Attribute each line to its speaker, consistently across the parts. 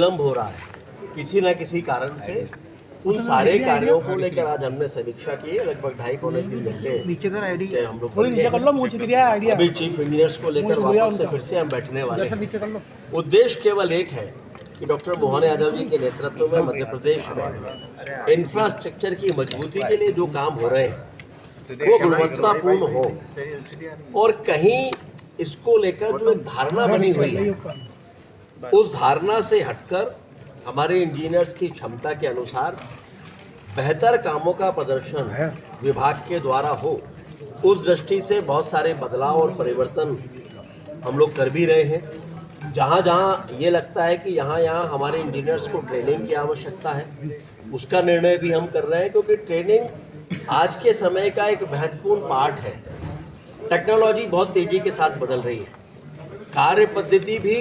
Speaker 1: विलंब हो रहा है किसी न किसी कारण से। उन सारे कार्यों को लेकर आज हमने समीक्षा की है। लगभग 2.5-3 घंटे से हम लोग अभी चीफ इंजीनियर्स को लेकर वापस से फिर से हम बैठने वाले हैं। उद्देश्य केवल एक है कि डॉक्टर मोहन यादव जी के नेतृत्व में मध्य प्रदेश में इंफ्रास्ट्रक्चर की मजबूती के लिए जो काम हो रहे हैं वो गुणवत्तापूर्ण हो, और कहीं इसको लेकर जो एक धारणा बनी हुई है उस धारणा से हटकर हमारे इंजीनियर्स की क्षमता के अनुसार बेहतर कामों का प्रदर्शन विभाग के द्वारा हो, उस दृष्टि से बहुत सारे बदलाव और परिवर्तन हम लोग कर भी रहे हैं। जहाँ जहाँ ये लगता है कि यहाँ हमारे इंजीनियर्स को ट्रेनिंग की आवश्यकता है उसका निर्णय भी हम कर रहे हैं, क्योंकि ट्रेनिंग आज के समय का एक महत्वपूर्ण पार्ट है। टेक्नोलॉजी बहुत तेज़ी के साथ बदल रही है, कार्य पद्धति भी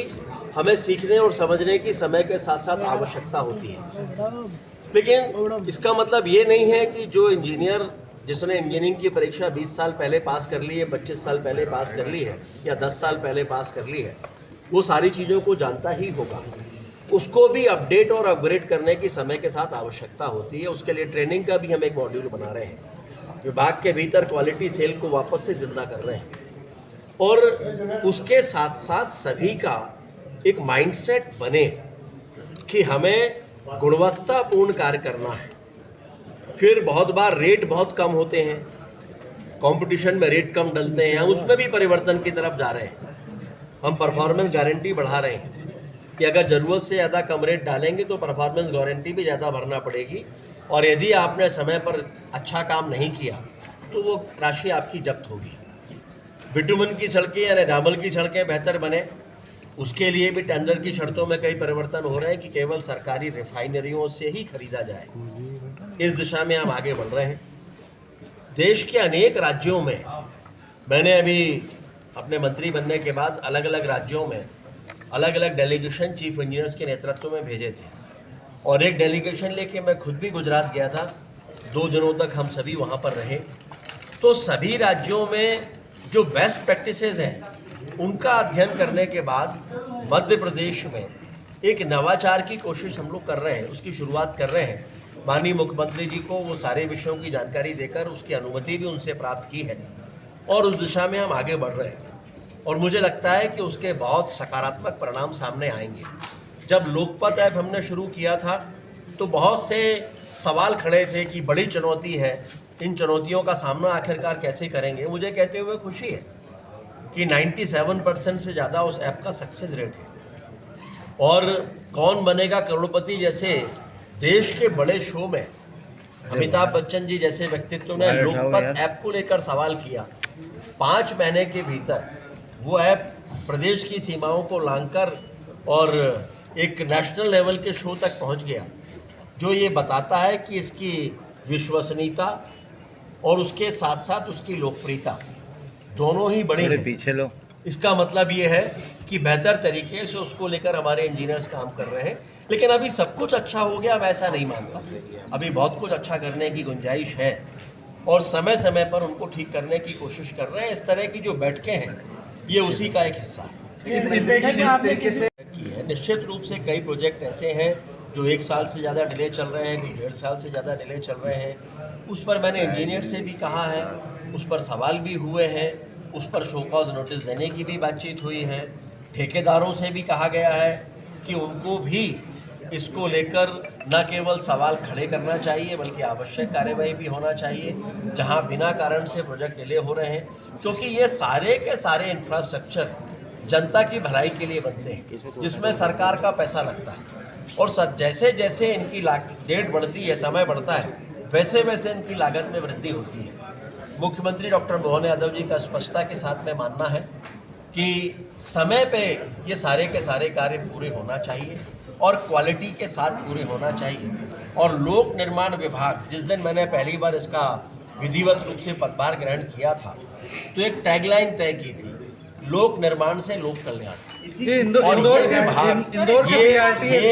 Speaker 1: हमें सीखने और समझने की समय के साथ साथ आवश्यकता होती है। लेकिन इसका मतलब ये नहीं है कि जो इंजीनियर जिसने इंजीनियरिंग की परीक्षा 20 साल पहले पास कर ली है, 25 साल पहले पास कर ली है या 10 साल पहले पास कर ली है, वो सारी चीज़ों को जानता ही होगा। उसको भी अपडेट और अपग्रेड करने की समय के साथ आवश्यकता होती है। उसके लिए ट्रेनिंग का भी हम एक मॉड्यूल बना रहे हैं। विभाग के भीतर क्वालिटी सेल को वापस से जिंदा कर रहे हैं, और उसके साथ साथ सभी का एक माइंडसेट बने कि हमें गुणवत्तापूर्ण कार्य करना है। फिर बहुत बार रेट बहुत कम होते हैं, कंपटीशन में रेट कम डलते हैं, हम उसमें भी परिवर्तन की तरफ जा रहे हैं। हम परफॉर्मेंस गारंटी बढ़ा रहे हैं कि अगर ज़रूरत से ज़्यादा कम रेट डालेंगे तो परफॉर्मेंस गारंटी भी ज़्यादा भरना पड़ेगी, और यदि आपने समय पर अच्छा काम नहीं किया तो वो राशि आपकी जब्त होगी। बिटुमन की सड़कें यानी डामर की सड़कें बेहतर बने, उसके लिए भी टेंडर की शर्तों में कई परिवर्तन हो रहे हैं कि केवल सरकारी रिफाइनरियों से ही खरीदा जाए। इस दिशा में हम आगे बढ़ रहे हैं। देश के अनेक राज्यों में मैंने अभी अपने मंत्री बनने के बाद अलग अलग राज्यों में अलग अलग डेलीगेशन चीफ इंजीनियर्स के नेतृत्व में भेजे थे, और एक डेलीगेशन लेके मैं खुद भी गुजरात गया था। 2 दिनों तक हम सभी वहाँ पर रहे। तो सभी राज्यों में जो बेस्ट प्रैक्टिसेस हैं उनका अध्ययन करने के बाद मध्य प्रदेश में एक नवाचार की कोशिश हम लोग कर रहे हैं, उसकी शुरुआत कर रहे हैं। माननीय मुख्यमंत्री जी को वो सारे विषयों की जानकारी देकर उसकी अनुमति भी उनसे प्राप्त की है, और उस दिशा में हम आगे बढ़ रहे हैं। और मुझे लगता है कि उसके बहुत सकारात्मक परिणाम सामने आएंगे। जब लोकपथ ऐप हमने शुरू किया था तो बहुत से सवाल खड़े थे कि बड़ी चुनौती है, इन चुनौतियों का सामना आखिरकार कैसे करेंगे। मुझे कहते हुए खुशी है कि 97% से ज़्यादा उस ऐप का सक्सेस रेट है, और कौन बनेगा करोड़पति जैसे देश के बड़े शो में अमिताभ बच्चन जी जैसे व्यक्तित्व ने लोकपथ ऐप को लेकर सवाल किया। 5 महीने के भीतर वो ऐप प्रदेश की सीमाओं को लांघकर और एक नेशनल लेवल के शो तक पहुंच गया, जो ये बताता है कि इसकी विश्वसनीयता और उसके साथ साथ उसकी लोकप्रियता दोनों ही बड़ी हैं।
Speaker 2: पीछे लो।
Speaker 1: इसका मतलब ये है कि बेहतर तरीके से उसको लेकर हमारे इंजीनियर्स काम कर रहे हैं। लेकिन अभी सब कुछ अच्छा हो गया, मैं ऐसा नहीं मानता। अभी बहुत कुछ अच्छा करने की गुंजाइश है, और समय समय पर उनको ठीक करने की कोशिश कर रहे हैं। इस तरह की जो बैठकें हैं ये उसी का एक हिस्सा है। निश्चित रूप से कई प्रोजेक्ट ऐसे हैं जो 1 साल से ज़्यादा डिले चल रहे हैं, कोई 1.5 साल से ज़्यादा डिले चल रहे हैं। उस पर मैंने इंजीनियर से भी कहा है, उस पर सवाल भी हुए हैं, उस पर शो कॉज नोटिस देने की भी बातचीत हुई है। ठेकेदारों से भी कहा गया है कि उनको भी इसको लेकर न केवल सवाल खड़े करना चाहिए बल्कि आवश्यक कार्यवाही भी होना चाहिए जहां बिना कारण से प्रोजेक्ट डिले हो रहे हैं, क्योंकि ये सारे के सारे इंफ्रास्ट्रक्चर जनता की भलाई के लिए बनते हैं, जिसमें सरकार का पैसा लगता है। और जैसे जैसे इनकी डेट बढ़ती है, समय बढ़ता है, वैसे वैसे इनकी लागत में वृद्धि होती है। मुख्यमंत्री डॉक्टर मोहन यादव जी का स्पष्टता के साथ में मानना है कि समय पे ये सारे के सारे कार्य पूरे होना चाहिए और क्वालिटी के साथ पूरे होना चाहिए। और लोक निर्माण विभाग, जिस दिन मैंने पहली बार इसका विधिवत रूप से पदभार ग्रहण किया था, तो एक टैगलाइन तय की थी, लोक निर्माण से लोक कल्याण।
Speaker 2: इंदौर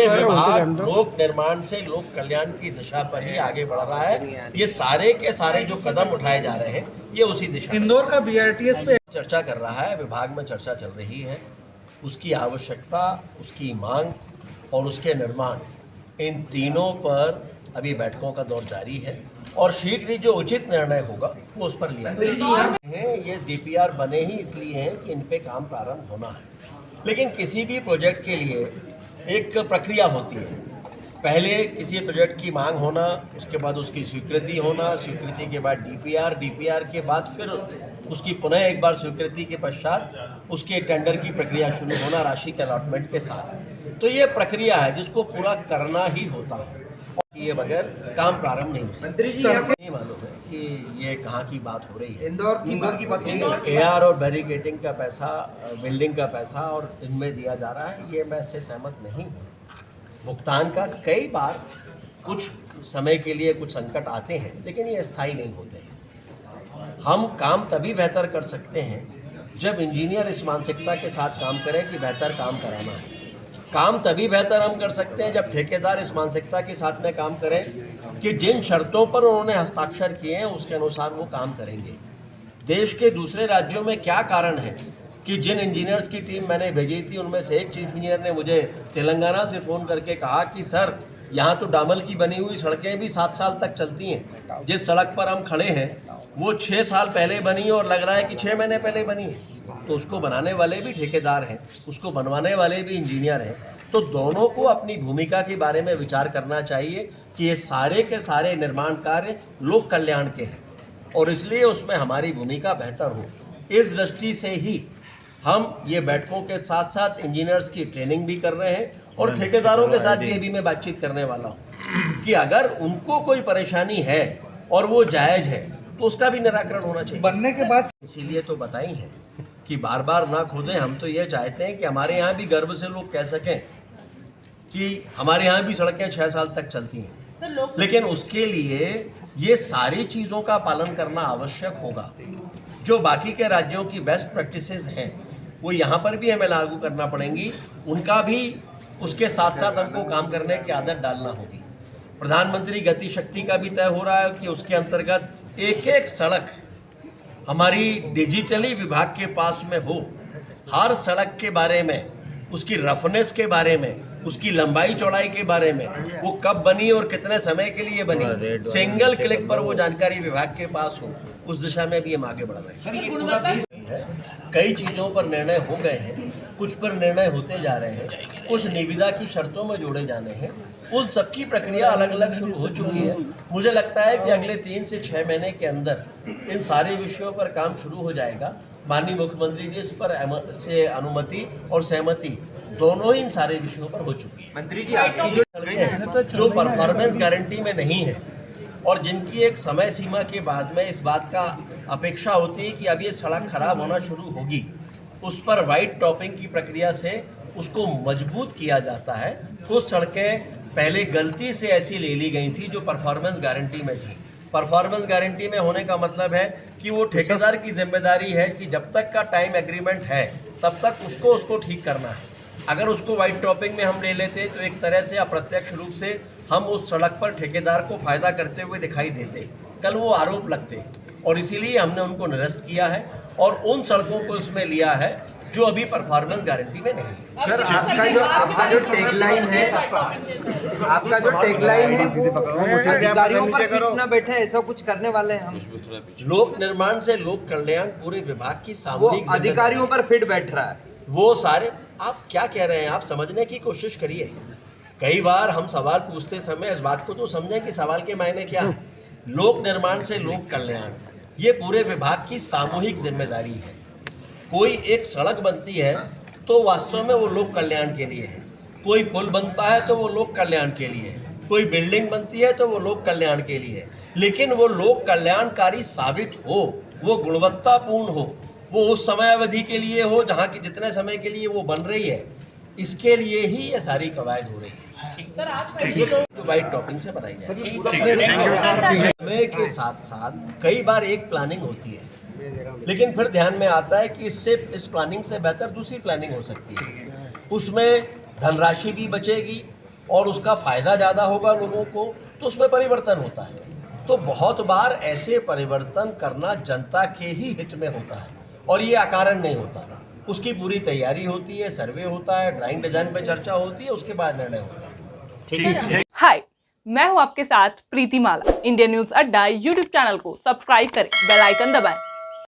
Speaker 1: विभाग लोक निर्माण से लोक कल्याण की दिशा पर ही आगे बढ़ रहा है। ये सारे के सारे जो कदम उठाए जा रहे हैं ये उसी दिशा।
Speaker 2: इंदौर का BRTS पे
Speaker 1: चर्चा कर रहा है, विभाग में चर्चा चल रही है, उसकी आवश्यकता, उसकी मांग और उसके निर्माण, इन तीनों पर अभी बैठकों का दौर जारी है और शीघ्र ही जो उचित निर्णय होगा वो उस पर लिया जाएगा। ये डीपीआर बने ही इसलिए हैं कि इन पे काम प्रारंभ होना है, लेकिन किसी भी प्रोजेक्ट के लिए एक प्रक्रिया होती है। पहले किसी प्रोजेक्ट की मांग होना, उसके बाद उसकी स्वीकृति होना, स्वीकृति के बाद डीपीआर के बाद फिर उसकी पुनः एक बार स्वीकृति के पश्चात उसके टेंडर की प्रक्रिया शुरू होना राशि के अलॉटमेंट के साथ। तो ये प्रक्रिया है जिसको पूरा करना ही होता है, ये बगैर काम प्रारंभ नहीं हो सकता। नहीं मालूम है कि ये कहाँ की बात हो रही है।
Speaker 2: इंदौर की बात
Speaker 1: AR और बैरिकेडिंग का पैसा, बिल्डिंग का पैसा और इनमें दिया जा रहा है, ये मैं इससे सहमत नहीं हूँ। भुगतान का कई बार कुछ समय के लिए कुछ संकट आते हैं, लेकिन ये स्थायी नहीं होते हैं। हम काम तभी बेहतर कर सकते हैं जब इंजीनियर इस मानसिकता के साथ काम करें कि बेहतर काम कराना है। काम तभी बेहतर हम कर सकते हैं जब ठेकेदार इस मानसिकता के साथ में काम करें कि जिन शर्तों पर उन्होंने हस्ताक्षर किए हैं उसके अनुसार वो काम करेंगे। देश के दूसरे राज्यों में क्या कारण है कि जिन इंजीनियर्स की टीम मैंने भेजी थी उनमें से एक चीफ इंजीनियर ने मुझे तेलंगाना से फ़ोन करके कहा कि सर, यहाँ तो डामर की बनी हुई सड़कें भी 7 साल तक चलती हैं, जिस सड़क पर हम खड़े हैं वो 6 साल पहले बनी और लग रहा है कि 6 महीने पहले बनी है। तो उसको बनाने वाले भी ठेकेदार हैं, उसको बनवाने वाले भी इंजीनियर हैं। तो दोनों को अपनी भूमिका के बारे में विचार करना चाहिए कि ये सारे के सारे निर्माण कार्य लोक कल्याण के हैं और इसलिए उसमें हमारी भूमिका बेहतर हो। इस दृष्टि से ही हम ये बैठकों के साथ साथ इंजीनियर्स की ट्रेनिंग भी कर रहे हैं और ठेकेदारों के साथ भी अभी मैं बातचीत करने वाला हूँ कि अगर उनको कोई परेशानी है और वो जायज़ है तो उसका भी निराकरण होना चाहिए।
Speaker 2: बनने के बाद
Speaker 1: इसीलिए तो बताई है कि बार बार ना खोदें। हम तो ये चाहते हैं कि हमारे यहाँ भी गर्व से लोग कह सकें कि हमारे यहाँ भी सड़कें 6 साल तक चलती हैं, लेकिन उसके लिए ये सारी चीज़ों का पालन करना आवश्यक होगा। जो बाकी के राज्यों की बेस्ट प्रैक्टिसेस हैं वो यहाँ पर भी हमें लागू करना पड़ेंगी, उनका भी उसके साथ साथ हमको काम करने की आदत डालना होगी। प्रधानमंत्री गति शक्ति का भी तय हो रहा है कि उसके अंतर्गत एक एक सड़क हमारी डिजिटली विभाग के पास में हो। हर सड़क के बारे में, उसकी रफनेस के बारे में, उसकी लंबाई चौड़ाई के बारे में, वो कब बनी और कितने समय के लिए बनी, सिंगल क्लिक पर वो जानकारी विभाग के पास हो। उस दिशा में भी हम आगे बढ़ रहे हैं। कई चीज़ों पर निर्णय हो गए हैं, कुछ पर निर्णय होते जा रहे हैं, कुछ निविदा की शर्तों में जोड़े जाने हैं। उन सबकी प्रक्रिया अलग अलग शुरू हो चुकी है। मुझे लगता है कि अगले 3 से 6 महीने के अंदर इन सारे विषयों पर काम शुरू हो जाएगा। माननीय मुख्यमंत्री जी इस पर से अनुमति और सहमति दोनों ही इन सारे विषयों पर हो चुकी है।
Speaker 2: मंत्री जी, आपकी
Speaker 1: जो परफॉर्मेंस गारंटी में नहीं है और जिनकी एक समय सीमा के बाद में इस बात का अपेक्षा होती है कि अब ये सड़क खराब होना शुरू होगी, उस पर वाइट टॉपिंग की प्रक्रिया से उसको मजबूत किया जाता है। कुछ सड़कें पहले गलती से ऐसी ले ली गई थी जो परफॉर्मेंस गारंटी में थी। परफॉर्मेंस गारंटी में होने का मतलब है कि वो ठेकेदार की जिम्मेदारी है कि जब तक का टाइम एग्रीमेंट है तब तक उसको ठीक करना है। अगर उसको वाइट टॉपिंग में हम ले लेते तो एक तरह से अप्रत्यक्ष रूप से हम उस सड़क पर ठेकेदार को फ़ायदा करते हुए दिखाई देते, कल वो आरोप लगते, और इसीलिए हमने उनको निरस्त किया है और उन सड़कों को इसमें लिया है जो अभी परफॉर्मेंस गारंटी में नहीं है।
Speaker 2: सर, आपका जो टैगलाइन है वो अधिकारियों पर फिट न बैठे, ऐसा कुछ करने वाले हैं हम।
Speaker 1: लोक निर्माण से लोक कल्याण पूरे विभाग की
Speaker 2: वो
Speaker 1: सामूहिक
Speaker 2: अधिकारियों पर फिट बैठ रहा है।
Speaker 1: वो सारे, आप क्या कह रहे हैं, आप समझने की कोशिश करिए। कई बार हम सवाल पूछते समय इस बात को तो समझें कि सवाल के मायने क्या है। लोक निर्माण से लोक कल्याण ये पूरे विभाग की सामूहिक जिम्मेदारी है। कोई एक सड़क बनती है तो वास्तव में वो लोक कल्याण के लिए है, कोई पुल बनता है तो वो लोक कल्याण के लिए है, कोई बिल्डिंग बनती है तो वो लोक कल्याण के लिए है। लेकिन वो लोक कल्याणकारी साबित हो, वो गुणवत्तापूर्ण हो, वो उस समय अवधि के लिए हो जहाँ की जितने समय के लिए वो बन रही है, इसके लिए ही ये सारी कवायद हो रही है। वाइट टॉपिंग से बनाई जाए। समय के साथ साथ कई बार एक प्लानिंग होती है, लेकिन फिर ध्यान में आता है कि इस प्लानिंग से बेहतर दूसरी प्लानिंग हो सकती है। उसमें धनराशि भी बचेगी और उसका फ़ायदा ज़्यादा होगा लोगों को, तो उसमें परिवर्तन होता है। तो बहुत बार ऐसे परिवर्तन करना जनता के ही हित में होता है और ये अकारण नहीं होता। उसकी पूरी तैयारी होती है, सर्वे होता है, ड्राइंग डिजाइन पे चर्चा होती है, उसके बाद निर्णय होता है। ठीक है।
Speaker 3: हाय, मैं हूं आपके साथ प्रीति माला। इंडिया न्यूज अड्डा यूट्यूब चैनल को सब्सक्राइब करें, बेल आइकन दबाएं